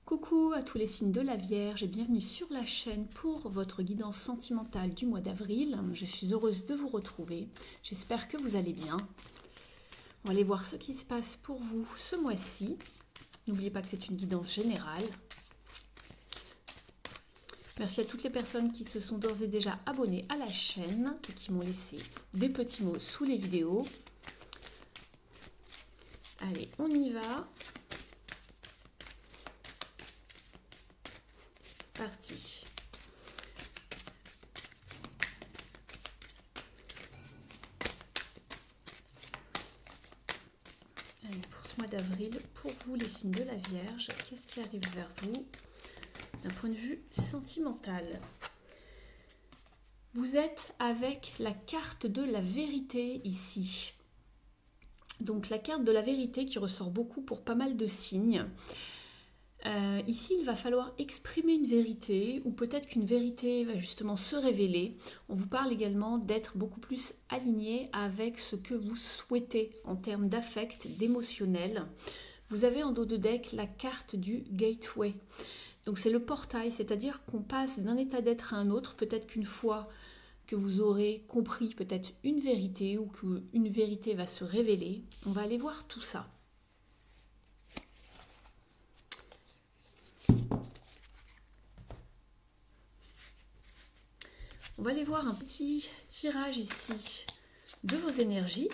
Coucou à tous les signes de la Vierge et bienvenue sur la chaîne pour votre guidance sentimentale du mois d'avril. Je suis heureuse de vous retrouver. J'espère que vous allez bien. On va aller voir ce qui se passe pour vous ce mois-ci. N'oubliez pas que c'est une guidance générale. Merci à toutes les personnes qui se sont d'ores et déjà abonnées à la chaîne et qui m'ont laissé des petits mots sous les vidéos. Allez, on y va. Parti. Allez, pour ce mois d'avril, pour vous les signes de la Vierge, qu'est-ce qui arrive vers vous d'un point de vue sentimental? Vous êtes avec la carte de la vérité ici. Donc la carte de la vérité qui ressort beaucoup pour pas mal de signes. Ici, il va falloir exprimer une vérité ou peut-être qu'une vérité va justement se révéler. On vous parle également d'être beaucoup plus aligné avec ce que vous souhaitez en termes d'affect, d'émotionnel. Vous avez en dos de deck la carte du gateway. Donc c'est le portail, c'est-à-dire qu'on passe d'un état d'être à un autre. Peut-être qu'une fois que vous aurez compris peut-être une vérité ou qu'une vérité va se révéler, on va aller voir tout ça. On va aller voir un petit tirage ici de vos énergies.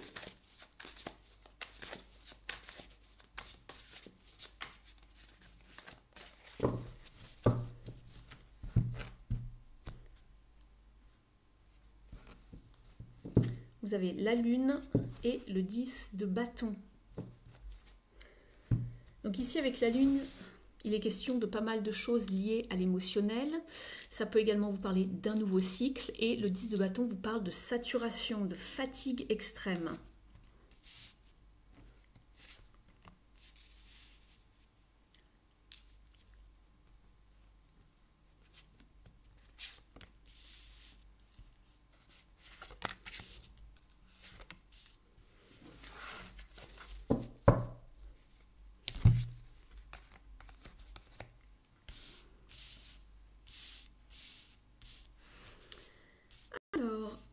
Vous avez la lune et le 10 de bâton. Donc ici avec la lune, il est question de pas mal de choses liées à l'émotionnel. Ça peut également vous parler d'un nouveau cycle. Et le 10 de bâton vous parle de saturation, de fatigue extrême.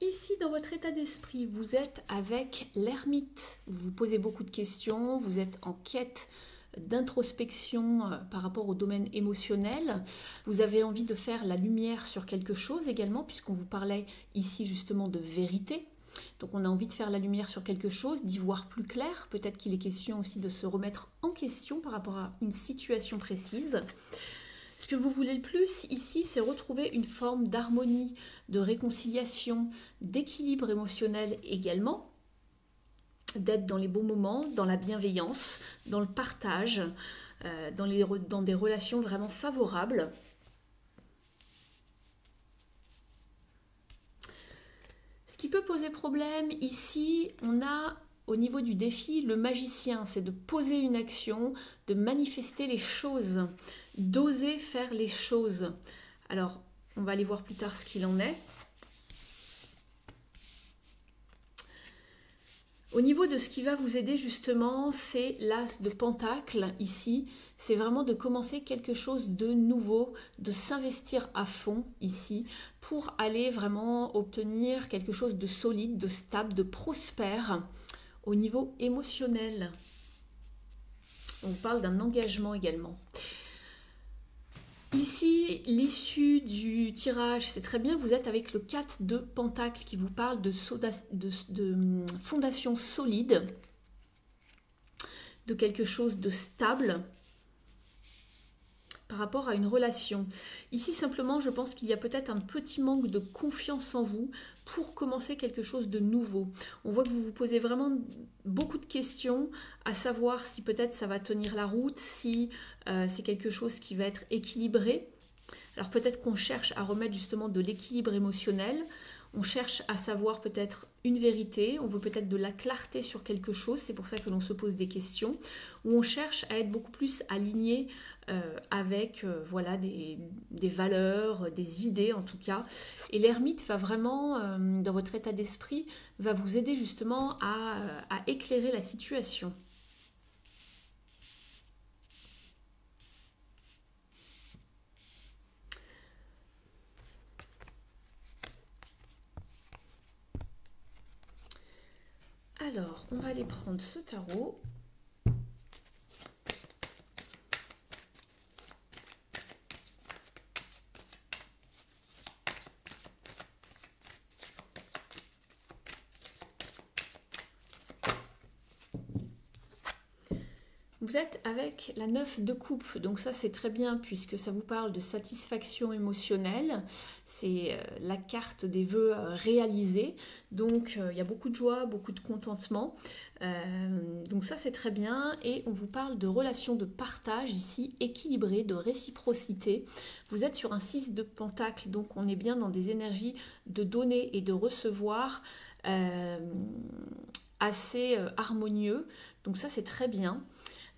Ici, dans votre état d'esprit, vous êtes avec l'ermite. Vous vous posez beaucoup de questions, vous êtes en quête d'introspection par rapport au domaine émotionnel. Vous avez envie de faire la lumière sur quelque chose également, puisqu'on vous parlait ici justement de vérité. Donc on a envie de faire la lumière sur quelque chose, d'y voir plus clair. Peut-être qu'il est question aussi de se remettre en question par rapport à une situation précise. Ce que vous voulez le plus ici, c'est retrouver une forme d'harmonie, de réconciliation, d'équilibre émotionnel également, d'être dans les bons moments, dans la bienveillance, dans le partage, dans des relations vraiment favorables. Ce qui peut poser problème ici, on a au niveau du défi le magicien, c'est de poser une action, de manifester les choses, d'oser faire les choses. Alors, on va aller voir plus tard ce qu'il en est. Au niveau de ce qui va vous aider justement, c'est l'as de pentacle ici. C'est vraiment de commencer quelque chose de nouveau, de s'investir à fond ici pour aller vraiment obtenir quelque chose de solide, de stable, de prospère au niveau émotionnel. On parle d'un engagement également. Ici, l'issue du tirage, c'est très bien, vous êtes avec le 4 de pentacle qui vous parle de fondation solide, de quelque chose de stable par rapport à une relation. Ici, simplement, je pense qu'il y a peut-être un petit manque de confiance en vous pour commencer quelque chose de nouveau. On voit que vous vous posez vraiment beaucoup de questions, à savoir si peut-être ça va tenir la route, si c'est quelque chose qui va être équilibré. Alors peut-être qu'on cherche à remettre justement de l'équilibre émotionnel, on cherche à savoir peut-être une vérité, on veut peut-être de la clarté sur quelque chose, c'est pour ça que l'on se pose des questions, ou on cherche à être beaucoup plus aligné avec voilà, des valeurs, des idées en tout cas. Et l'ermite va vraiment, dans votre état d'esprit, va vous aider justement à éclairer la situation. Alors, on va aller prendre ce tarot. Vous êtes avec la 9 de coupe, donc ça c'est très bien puisque ça vous parle de satisfaction émotionnelle, c'est la carte des vœux réalisés, donc il y a beaucoup de joie, beaucoup de contentement, donc ça c'est très bien et on vous parle de relations de partage ici équilibrées, de réciprocité. Vous êtes sur un 6 de pentacle, donc on est bien dans des énergies de donner et de recevoir assez harmonieux, donc ça c'est très bien.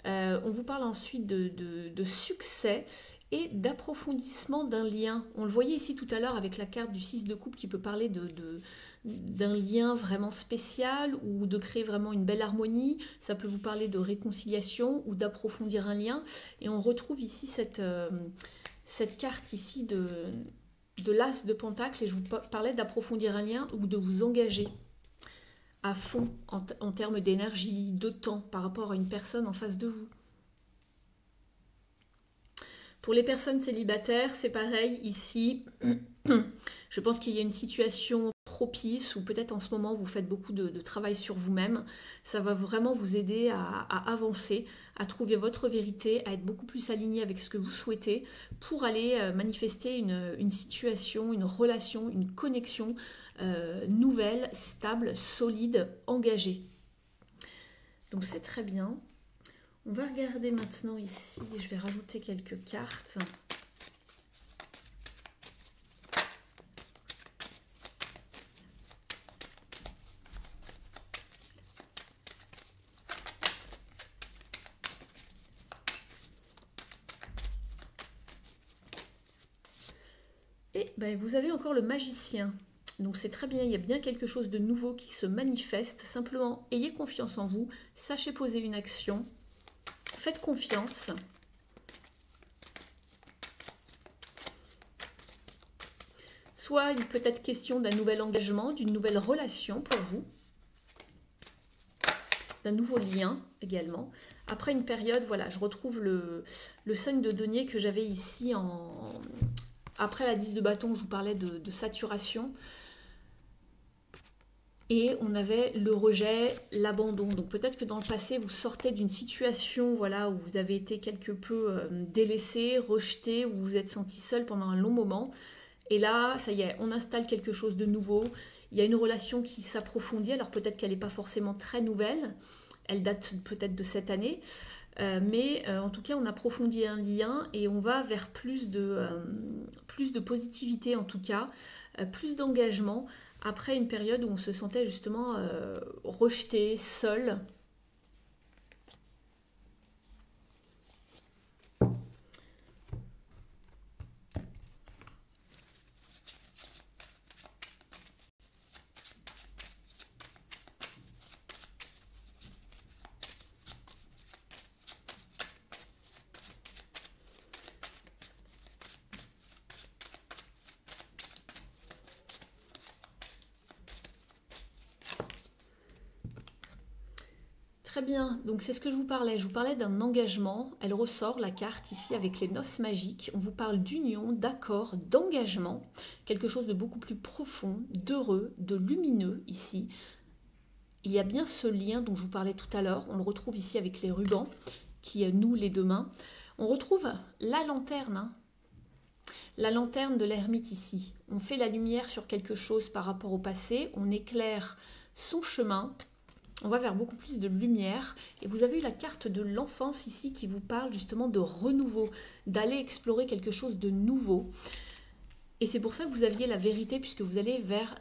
On vous parle ensuite de succès et d'approfondissement d'un lien. On le voyait ici tout à l'heure avec la carte du 6 de coupe qui peut parler d'un lien vraiment spécial ou de créer vraiment une belle harmonie. Ça peut vous parler de réconciliation ou d'approfondir un lien. Et on retrouve ici cette carte ici de l'as de pentacle et je vous parlais d'approfondir un lien ou de vous engager à fond en termes d'énergie, de temps par rapport à une personne en face de vous. Pour les personnes célibataires, c'est pareil ici. Je pense qu'il y a une situation propice ou peut-être en ce moment vous faites beaucoup de travail sur vous-même. Ça va vraiment vous aider à avancer, à trouver votre vérité, à être beaucoup plus aligné avec ce que vous souhaitez pour aller manifester une situation, une relation, une connexion nouvelle, stable, solide, engagée. Donc c'est très bien. On va regarder maintenant ici, je vais rajouter quelques cartes. Et ben, vous avez encore le magicien. Donc c'est très bien, il y a bien quelque chose de nouveau qui se manifeste. Simplement, ayez confiance en vous, sachez poser une action, faites confiance. Soit il peut être question d'un nouvel engagement, d'une nouvelle relation pour vous, d'un nouveau lien également. Après une période, voilà, je retrouve le 5 de denier que j'avais ici après la 10 de bâton, je vous parlais de saturation. Et on avait le rejet, l'abandon. Donc peut-être que dans le passé, vous sortez d'une situation voilà, où vous avez été quelque peu délaissé, rejeté, où vous vous êtes senti seul pendant un long moment. Et là, ça y est, on installe quelque chose de nouveau. Il y a une relation qui s'approfondit. Alors peut-être qu'elle n'est pas forcément très nouvelle. Elle date peut-être de cette année. Mais en tout cas, on approfondit un lien et on va vers plus de positivité en tout cas, plus d'engagement après une période où on se sentait justement rejeté, seul. Très bien, donc c'est ce que je vous parlais. Je vous parlais d'un engagement. Elle ressort la carte ici avec les noces magiques. On vous parle d'union, d'accord, d'engagement. Quelque chose de beaucoup plus profond, d'heureux, de lumineux ici. Il y a bien ce lien dont je vous parlais tout à l'heure. On le retrouve ici avec les rubans qui nouent les deux mains. On retrouve la lanterne. Hein. La lanterne de l'ermite ici. On fait la lumière sur quelque chose par rapport au passé. On éclaire son chemin. On va vers beaucoup plus de lumière. Et vous avez eu la carte de l'enfance ici qui vous parle justement de renouveau, d'aller explorer quelque chose de nouveau. Et c'est pour ça que vous aviez la vérité, puisque vous allez vers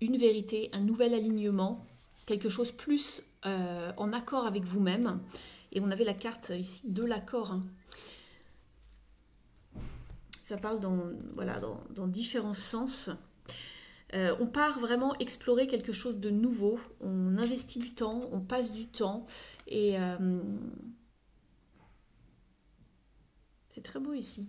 une vérité, un nouvel alignement, quelque chose plus en accord avec vous-même. Et on avait la carte ici de l'accord. Hein. Ça parle dans différents sens. On part vraiment explorer quelque chose de nouveau, on investit du temps, on passe du temps et c'est très beau ici.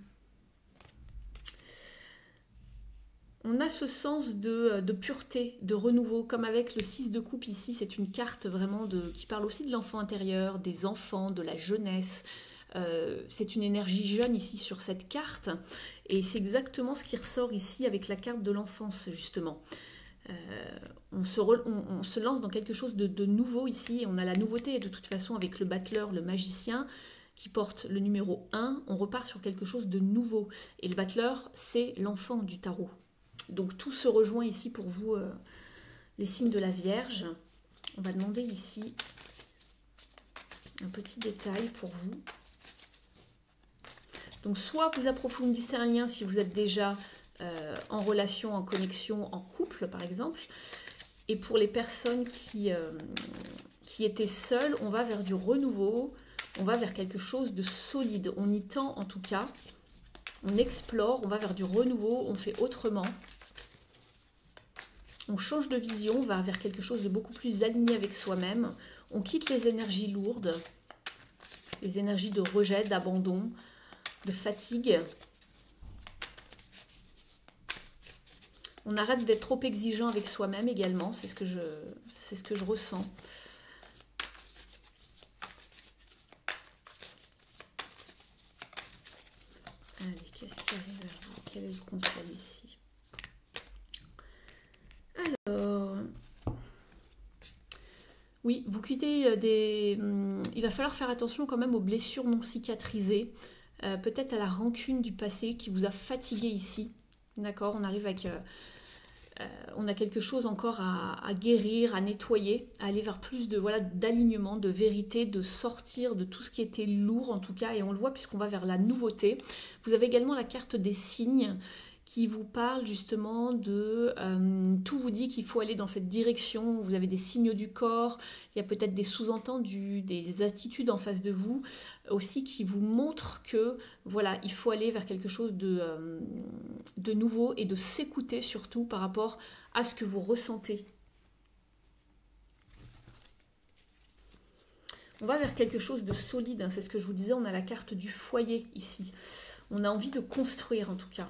On a ce sens de pureté, de renouveau, comme avec le 6 de coupe ici, c'est une carte vraiment qui parle aussi de l'enfant intérieur, des enfants, de la jeunesse. C'est une énergie jeune ici sur cette carte, et c'est exactement ce qui ressort ici avec la carte de l'enfance, justement. On se lance dans quelque chose de nouveau ici, et on a la nouveauté de toute façon avec le battleur, le magicien, qui porte le numéro 1, on repart sur quelque chose de nouveau. Et le battleur, c'est l'enfant du tarot. Donc tout se rejoint ici pour vous, les signes de la Vierge. On va demander ici un petit détail pour vous. Donc soit vous approfondissez un lien si vous êtes déjà en relation, en connexion, en couple par exemple. Et pour les personnes qui étaient seules, on va vers du renouveau, on va vers quelque chose de solide. On y tend en tout cas, on explore, on va vers du renouveau, on fait autrement. On change de vision, on va vers quelque chose de beaucoup plus aligné avec soi-même. On quitte les énergies lourdes, les énergies de rejet, d'abandon, de fatigue. On arrête d'être trop exigeant avec soi-même également, c'est ce que je ressens. Allez, qu'est-ce qui arrive vers vous? Quel est le conseil ici? Alors, oui, vous quittez des... Il va falloir faire attention quand même aux blessures non cicatrisées, peut-être à la rancune du passé qui vous a fatigué ici. D'accord, on arrive avec... on a quelque chose encore à guérir, à nettoyer, à aller vers plus de d'alignement, de vérité, de sortir de tout ce qui était lourd en tout cas, et on le voit puisqu'on va vers la nouveauté. Vous avez également la carte des signes qui vous parle justement de... tout vous dit qu'il faut aller dans cette direction, vous avez des signes du corps, il y a peut-être des sous-entendus, des attitudes en face de vous, aussi qui vous montrent que voilà, il faut aller vers quelque chose de nouveau et de s'écouter surtout par rapport à ce que vous ressentez. On va vers quelque chose de solide, hein, c'est ce que je vous disais, on a la carte du foyer ici. On a envie de construire en tout cas.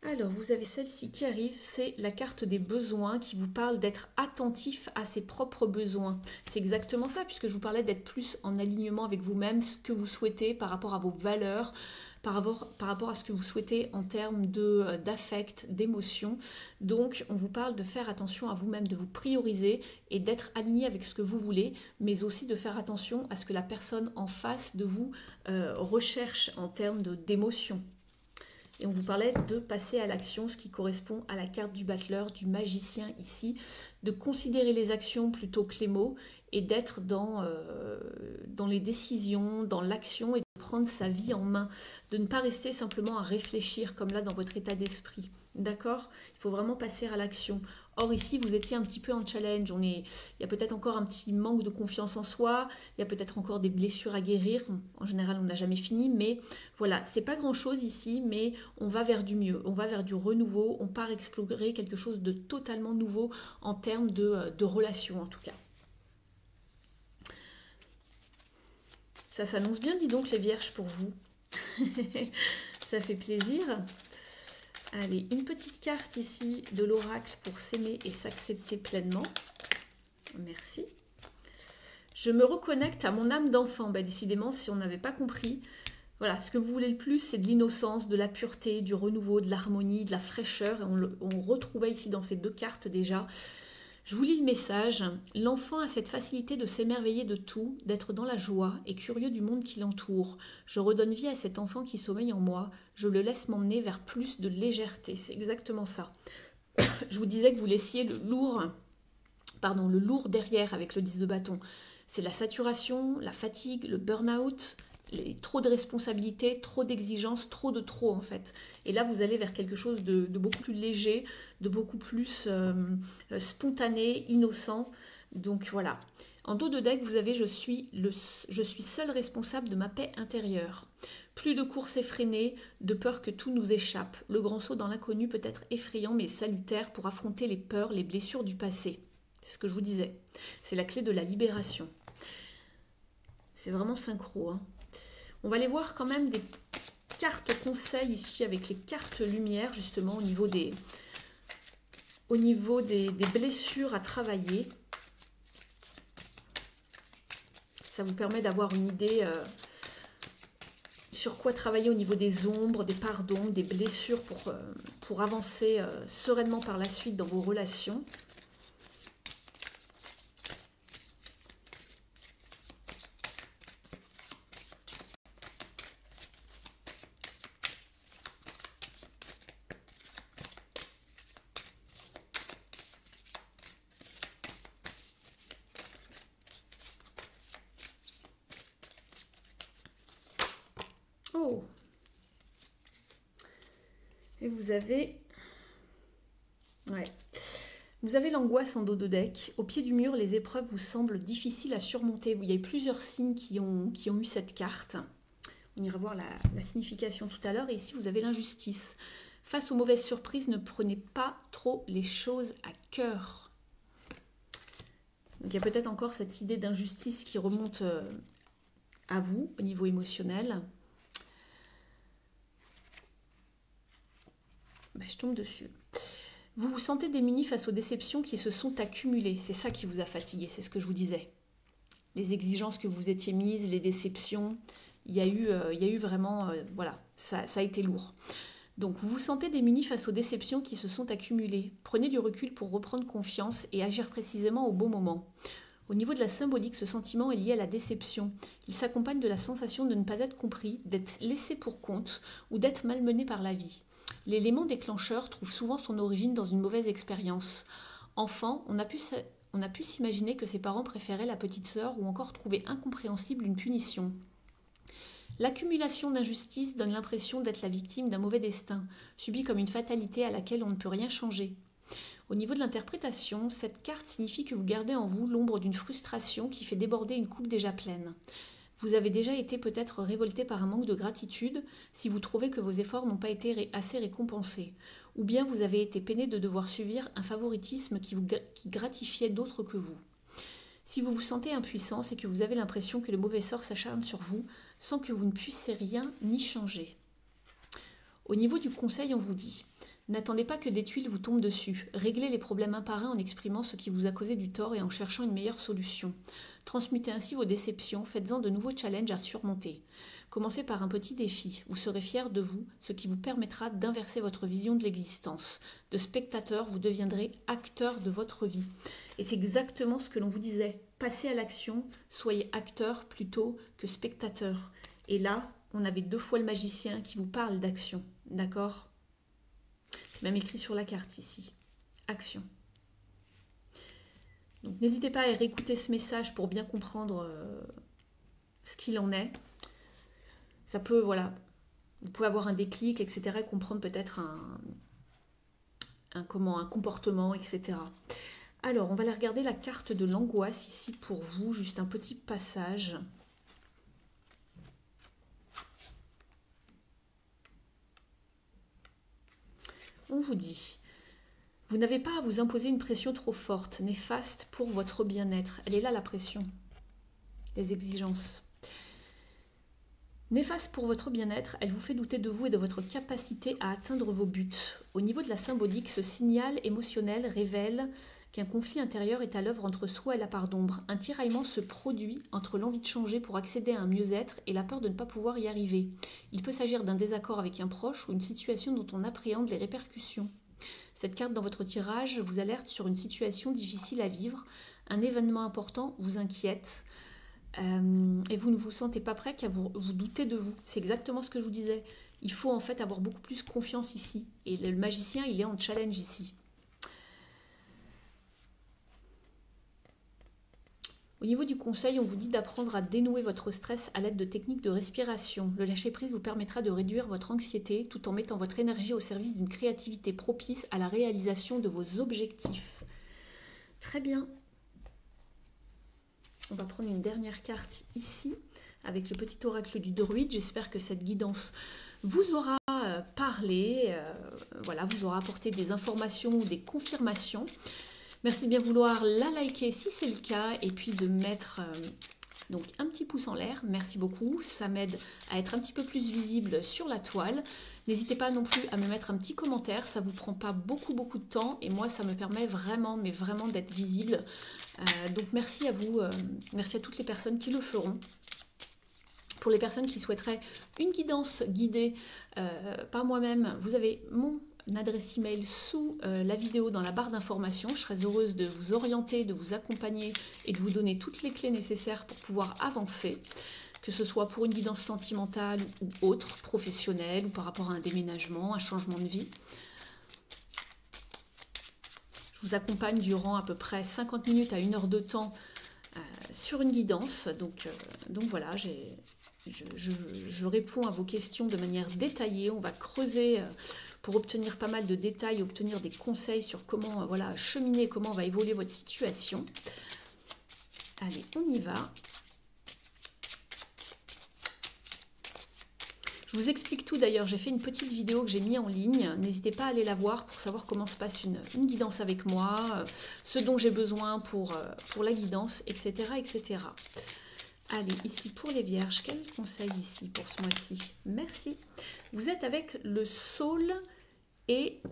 Alors, vous avez celle-ci qui arrive, c'est la carte des besoins qui vous parle d'être attentif à ses propres besoins. C'est exactement ça, puisque je vous parlais d'être plus en alignement avec vous-même, ce que vous souhaitez par rapport à vos valeurs, par rapport à ce que vous souhaitez en termes d'affect, d'émotion. Donc, on vous parle de faire attention à vous-même, de vous prioriser et d'être aligné avec ce que vous voulez, mais aussi de faire attention à ce que la personne en face de vous recherche en termes d'émotion. Et on vous parlait de passer à l'action, ce qui correspond à la carte du battleur, du magicien ici, de considérer les actions plutôt que les mots et d'être dans les décisions, dans l'action et de prendre sa vie en main, de ne pas rester simplement à réfléchir comme là dans votre état d'esprit. D'accord? Il faut vraiment passer à l'action. Or ici, vous étiez un petit peu en challenge. Il y a peut-être encore un petit manque de confiance en soi. Il y a peut-être encore des blessures à guérir. En général, on n'a jamais fini. Mais voilà, c'est pas grand-chose ici, mais on va vers du mieux. On va vers du renouveau. On part explorer quelque chose de totalement nouveau en termes de relations, en tout cas. Ça s'annonce bien, dis donc, les vierges, pour vous. Ça fait plaisir. Allez, une petite carte ici de l'oracle pour s'aimer et s'accepter pleinement. Merci. Je me reconnecte à mon âme d'enfant. Bah, décidément, si on n'avait pas compris, voilà, ce que vous voulez le plus, c'est de l'innocence, de la pureté, du renouveau, de l'harmonie, de la fraîcheur. Et on retrouvait ici dans ces deux cartes déjà. Je vous lis le message. L'enfant a cette facilité de s'émerveiller de tout, d'être dans la joie et curieux du monde qui l'entoure. Je redonne vie à cet enfant qui sommeille en moi. Je le laisse m'emmener vers plus de légèreté. C'est exactement ça. Je vous disais que vous laissiez le lourd derrière avec le 10 de bâton. C'est la saturation, la fatigue, le burn-out, trop de responsabilités, trop d'exigences, trop de trop en fait. Et là, vous allez vers quelque chose de beaucoup plus léger, de beaucoup plus spontané, innocent. Donc voilà. En dos de deck, vous avez je suis seul responsable de ma paix intérieure. Plus de courses effrénées, de peur que tout nous échappe. Le grand saut dans l'inconnu peut être effrayant mais salutaire pour affronter les peurs, les blessures du passé. C'est ce que je vous disais. C'est la clé de la libération. C'est vraiment synchro, hein. On va aller voir quand même carte conseil ici avec les cartes lumière, justement, au niveau des blessures à travailler. Ça vous permet d'avoir une idée sur quoi travailler au niveau des ombres, des parts d'ombre, des blessures pour avancer sereinement par la suite dans vos relations. Oh. Et vous avez... Ouais. Vous avez l'angoisse en dos de deck. Au pied du mur, les épreuves vous semblent difficiles à surmonter. Il y a eu plusieurs signes qui ont eu cette carte. On ira voir la signification tout à l'heure. Et ici, vous avez l'injustice. Face aux mauvaises surprises, ne prenez pas trop les choses à cœur. Donc, il y a peut-être encore cette idée d'injustice qui remonte à vous au niveau émotionnel. Ben, je tombe dessus. Vous vous sentez démuni face aux déceptions qui se sont accumulées. C'est ça qui vous a fatigué, c'est ce que je vous disais. Les exigences que vous étiez mises, les déceptions, il y a eu vraiment, voilà, ça a été lourd. Donc vous vous sentez démuni face aux déceptions qui se sont accumulées. Prenez du recul pour reprendre confiance et agir précisément au bon moment. Au niveau de la symbolique, ce sentiment est lié à la déception. Il s'accompagne de la sensation de ne pas être compris, d'être laissé pour compte ou d'être malmené par la vie. L'élément déclencheur trouve souvent son origine dans une mauvaise expérience. Enfant, on a pu s'imaginer que ses parents préféraient la petite sœur ou encore trouver incompréhensible une punition. L'accumulation d'injustices donne l'impression d'être la victime d'un mauvais destin, subi comme une fatalité à laquelle on ne peut rien changer. Au niveau de l'interprétation, cette carte signifie que vous gardez en vous l'ombre d'une frustration qui fait déborder une coupe déjà pleine. Vous avez déjà été peut-être révolté par un manque de gratitude si vous trouvez que vos efforts n'ont pas été assez récompensés. Ou bien vous avez été peiné de devoir subir un favoritisme qui gratifiait d'autres que vous. Si vous vous sentez impuissant, c'est que vous avez l'impression que le mauvais sort s'acharne sur vous sans que vous ne puissiez rien ni changer. Au niveau du conseil, on vous dit « N'attendez pas que des tuiles vous tombent dessus. Réglez les problèmes un par un en exprimant ce qui vous a causé du tort et en cherchant une meilleure solution. Transmutez ainsi vos déceptions, faites-en de nouveaux challenges à surmonter. Commencez par un petit défi. Vous serez fier de vous, ce qui vous permettra d'inverser votre vision de l'existence. De spectateur, vous deviendrez acteur de votre vie. » Et c'est exactement ce que l'on vous disait. Passez à l'action, soyez acteur plutôt que spectateur. Et là, on avait 2 fois le magicien qui vous parle d'action. D'accord ? C'est même écrit sur la carte ici. Action. Donc n'hésitez pas à réécouter ce message pour bien comprendre ce qu'il en est. Ça peut, voilà, vous pouvez avoir un déclic, etc. et comprendre peut-être un comportement, etc. Alors, on va aller regarder la carte de l'angoisse ici pour vous. Juste un petit passage. On vous dit, vous n'avez pas à vous imposer une pression trop forte, néfaste pour votre bien-être. Elle est là la pression, les exigences. Néfaste pour votre bien-être, elle vous fait douter de vous et de votre capacité à atteindre vos buts. Au niveau de la symbolique, ce signal émotionnel révèle qu'un conflit intérieur est à l'œuvre entre soi et la part d'ombre. Un tiraillement se produit entre l'envie de changer pour accéder à un mieux-être et la peur de ne pas pouvoir y arriver. Il peut s'agir d'un désaccord avec un proche ou une situation dont on appréhende les répercussions. Cette carte dans votre tirage vous alerte sur une situation difficile à vivre. Un événement important vous inquiète et vous ne vous sentez pas prêt qu'à vous douter de vous. C'est exactement ce que je vous disais. Il faut en fait avoir beaucoup plus confiance ici. Et le magicien, il est en challenge ici. Au niveau du conseil, on vous dit d'apprendre à dénouer votre stress à l'aide de techniques de respiration. Le lâcher-prise vous permettra de réduire votre anxiété tout en mettant votre énergie au service d'une créativité propice à la réalisation de vos objectifs. Très bien. On va prendre une dernière carte ici avec le petit oracle du druide. J'espère que cette guidance vous aura parlé, voilà, vous aura apporté des informations ou des confirmations. Merci de bien vouloir la liker si c'est le cas et puis de mettre Donc un petit pouce en l'air, merci beaucoup, ça m'aide à être un petit peu plus visible sur la toile. N'hésitez pas non plus à me mettre un petit commentaire, ça vous prend pas beaucoup de temps et moi ça me permet vraiment, mais vraiment d'être visible. Donc merci à vous, merci à toutes les personnes qui le feront. Pour les personnes qui souhaiteraient une guidance guidée par moi-même, vous avez mon adresse email sous la vidéo dans la barre d'informations. Je serais heureuse de vous orienter, de vous accompagner et de vous donner toutes les clés nécessaires pour pouvoir avancer, que ce soit pour une guidance sentimentale ou autre, professionnelle ou par rapport à un déménagement, un changement de vie. Je vous accompagne durant à peu près 50 minutes à 1 heure de temps sur une guidance. Donc voilà, je réponds à vos questions de manière détaillée. On va creuser pour obtenir pas mal de détails, obtenir des conseils sur comment cheminer, comment va évoluer votre situation. Allez, on y va. Je vous explique tout d'ailleurs, j'ai fait une petite vidéo que j'ai mis en ligne, n'hésitez pas à aller la voir pour savoir comment se passe une guidance avec moi, ce dont j'ai besoin pour la guidance, etc., etc. Allez, ici pour les vierges, quel conseil ici pour ce mois-ci? Merci. Vous êtes avec le Soul et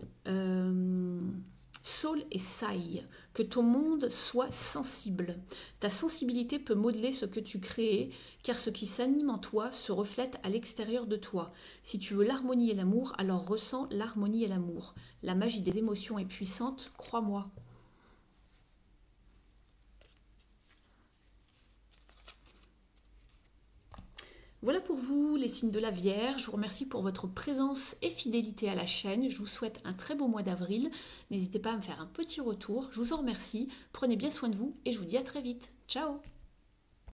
Saï. Que ton monde soit sensible. Ta sensibilité peut modeler ce que tu crées, car ce qui s'anime en toi se reflète à l'extérieur de toi. Si tu veux l'harmonie et l'amour, alors ressens l'harmonie et l'amour. La magie des émotions est puissante, crois-moi. Voilà pour vous les signes de la Vierge. Je vous remercie pour votre présence et fidélité à la chaîne. Je vous souhaite un très beau mois d'avril. N'hésitez pas à me faire un petit retour. Je vous en remercie. Prenez bien soin de vous et je vous dis à très vite. Ciao!